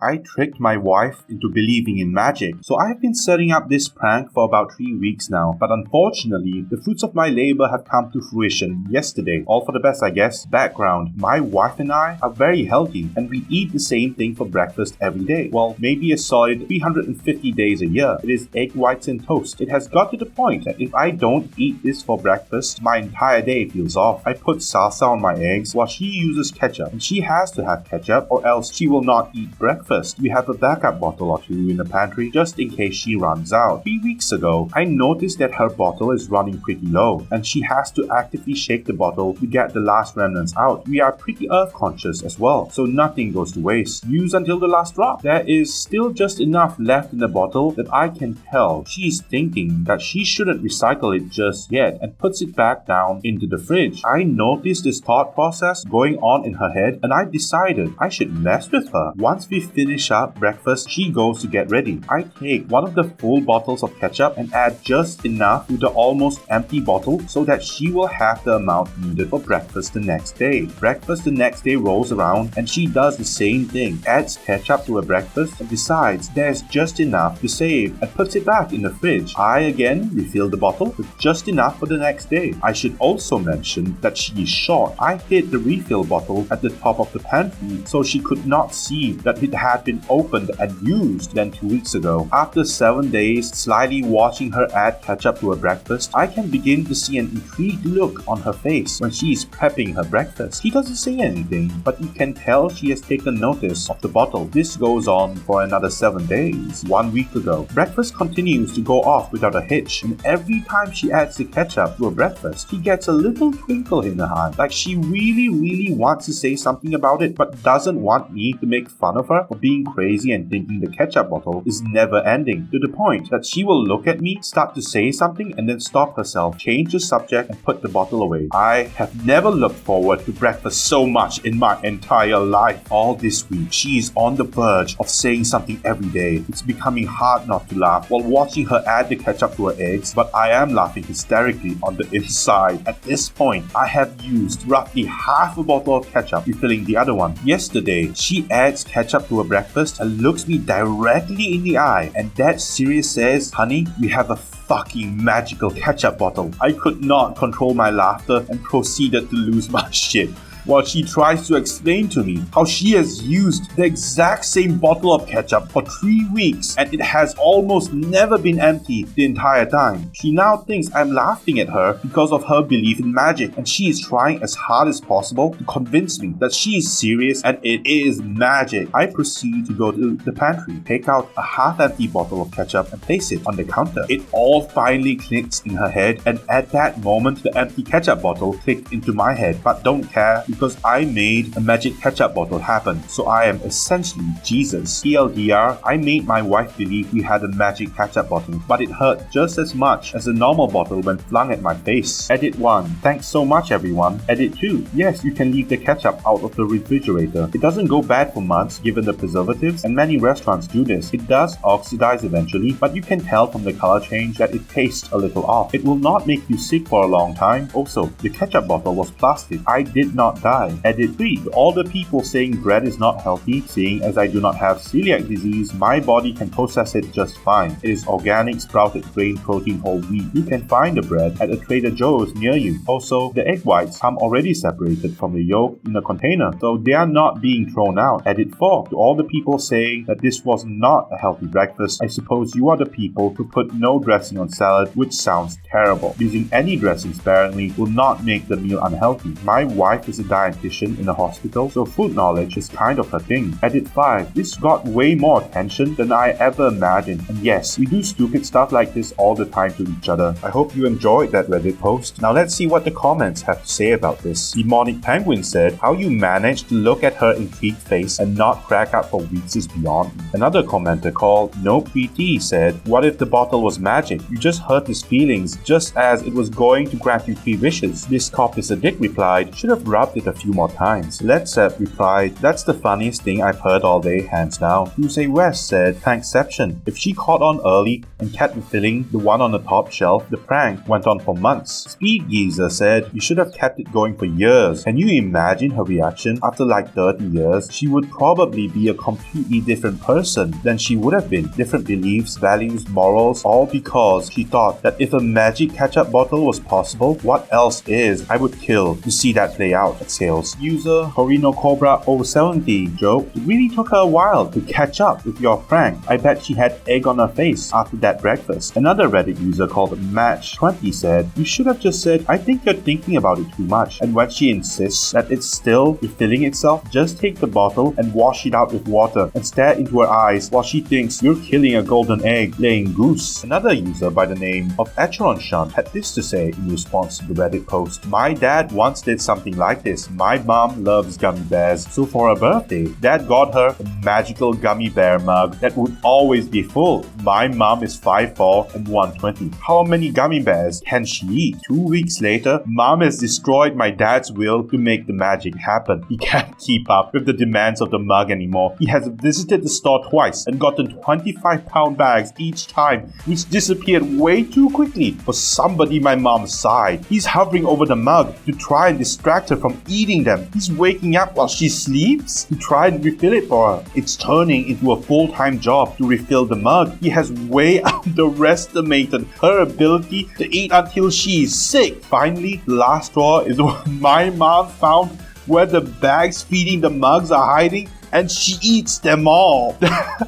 I tricked my wife into believing in magic, so I've been setting up this prank for about 3 weeks now, but unfortunately, the fruits of my labor have come to fruition yesterday. All for the best, I guess. Background: my wife and I are very healthy, and we eat the same thing for breakfast every day. Well, maybe a solid 350 days a year. It is egg whites and toast. It has got to the point that if I don't eat this for breakfast, my entire day feels off. I put salsa on my eggs while she uses ketchup, and she has to have ketchup or else she will not eat breakfast. We have a backup bottle or two in the pantry just in case she runs out. 3 weeks ago, I noticed that her bottle is running pretty low, and she has to actively shake the bottle to get the last remnants out. We are pretty earth conscious as well, so nothing goes to waste. Use until the last drop. There is still just enough left in the bottle that I can tell she's thinking that she shouldn't recycle it just yet and puts it back down into the fridge. I noticed this thought process going on in her head, and I decided I should mess with her. Once we finish up breakfast, she goes to get ready. I take one of the full bottles of ketchup and add just enough to the almost empty bottle so that she will have the amount needed for breakfast the next day. Breakfast the next day rolls around and she does the same thing, adds ketchup to her breakfast and decides there's just enough to save and puts it back in the fridge. I again refill the bottle with just enough for the next day. I should also mention that she is short. I hid the refill bottle at the top of the pantry so she could not see that it had been opened and used then 2 weeks ago. After 7 days slyly watching her add ketchup to her breakfast, I can begin to see an intrigued look on her face when she is prepping her breakfast. She doesn't say anything, but you can tell she has taken notice of the bottle. This goes on for another 7 days. 1 week ago, breakfast continues to go off without a hitch, and every time she adds the ketchup to her breakfast, she gets a little twinkle in her eye, like she really wants to say something about it, but doesn't want me to make fun of her for being crazy and thinking the ketchup bottle is never ending, to the point that she will look at me, start to say something, and then stop herself, change the subject, and put the bottle away. I have never looked forward to breakfast so much in my entire life. All this week, she is on the verge of saying something every day. It's becoming hard not to laugh while watching her add the ketchup to her eggs, but I am laughing hysterically on the inside. At this point, I have used roughly half a bottle of ketchup, refilling the other one. Yesterday, she adds ketchup to her breakfast and looks me directly in the eye, and that serious says, "Honey, we have a fucking magical ketchup bottle." I could not control my laughter and proceeded to lose my shit while she tries to explain to me how she has used the exact same bottle of ketchup for 3 weeks and it has almost never been empty the entire time. She now thinks I'm laughing at her because of her belief in magic, and she is trying as hard as possible to convince me that she is serious and it is magic. I proceed to go to the pantry, take out a half-empty bottle of ketchup and place it on the counter. It all finally clicks in her head, and at that moment the empty ketchup bottle clicked into my head, but don't care because I made a magic ketchup bottle happen, so I am essentially Jesus. TLDR, I made my wife believe we had a magic ketchup bottle, but it hurt just as much as a normal bottle when flung at my face. Edit 1. Thanks so much everyone. Edit 2. Yes, you can leave the ketchup out of the refrigerator. It doesn't go bad for months given the preservatives, and many restaurants do this. It does oxidize eventually, but you can tell from the color change that it tastes a little off. It will not make you sick for a long time. Also, the ketchup bottle was plastic. I did not die. Edit 3. To all the people saying bread is not healthy, seeing as I do not have celiac disease, my body can process it just fine. It is organic sprouted grain protein whole wheat. You can find the bread at a Trader Joe's near you. Also, the egg whites come already separated from the yolk in a container, so they are not being thrown out. Edit 4. To all the people saying that this was not a healthy breakfast, I suppose you are the people who put no dressing on salad, which sounds terrible. Using any dressing sparingly will not make the meal unhealthy. My wife is a dietitian in a hospital, so food knowledge is kind of her thing. Edit 5. This got way more attention than I ever imagined, and yes, we do stupid stuff like this all the time to each other. I hope you enjoyed that Reddit post. Now let's see what the comments have to say about this. Demonic Penguin said, "How you managed to look at her intrigued face and not crack up for weeks is beyond me." Another commenter called No PT said, "What if the bottle was magic? You just hurt his feelings just as it was going to grant you 3 wishes." This cop is a dick replied, "Should have rubbed it a few more times. Led Zepp replied, "That's the funniest thing I've heard all day, hands down." Tuesday West said, "Prankception. If she caught on early and kept refilling the one on the top shelf, the prank went on for months." Speed Geezer said, "You should have kept it going for years. Can you imagine her reaction after like 30 years? She would probably be a completely different person than she would have been. Different beliefs, values, morals, all because she thought that if a magic ketchup bottle was possible, what else is? I would kill to see that play out," exhales. User Corino Cobra 070 joked, "It really took her a while to catch up with your prank. I bet she had egg on her face after that breakfast." Another Reddit user called Match20 said, "You should have just said, 'I think you're thinking about it too much.' And when she insists that it's still refilling itself, just take the bottle and wash it out with water and stare into her eyes while she thinks you're killing a golden egg laying goose." Another user by the name of Echeron Shun had this to say in response to the Reddit post, "My dad once did something like this. My mom loves gummy bears, so for her birthday, Dad got her a magical gummy bear mug that would always be full. My mom is 5'4" and 120. How many gummy bears can she eat? 2 weeks later, Mom has destroyed my dad's will to make the magic happen. He can't keep up with the demands of the mug anymore. He has visited the store twice and gotten 25-pound bags each time, which disappeared way too quickly for somebody my mom's side. He's hovering over the mug to try and distract her from eating them. He's waking up while she sleeps to try and refill it for her. It's turning into a full-time job to refill the mug. He has way underestimated her ability to eat until she is sick. Finally, the last straw is when my mom found where the bags feeding the mugs are hiding, and she eats them all."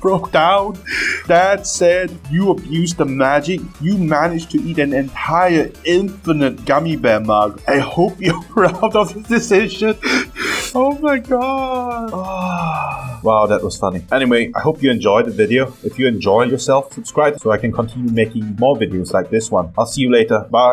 Broke down. Dad said, "You abused the magic. You managed to eat an entire infinite gummy bear mug. I hope you're proud of this decision." Oh my god. Wow, that was funny. Anyway, I hope you enjoyed the video. If you enjoyed yourself, subscribe so I can continue making more videos like this one. I'll see you later. Bye.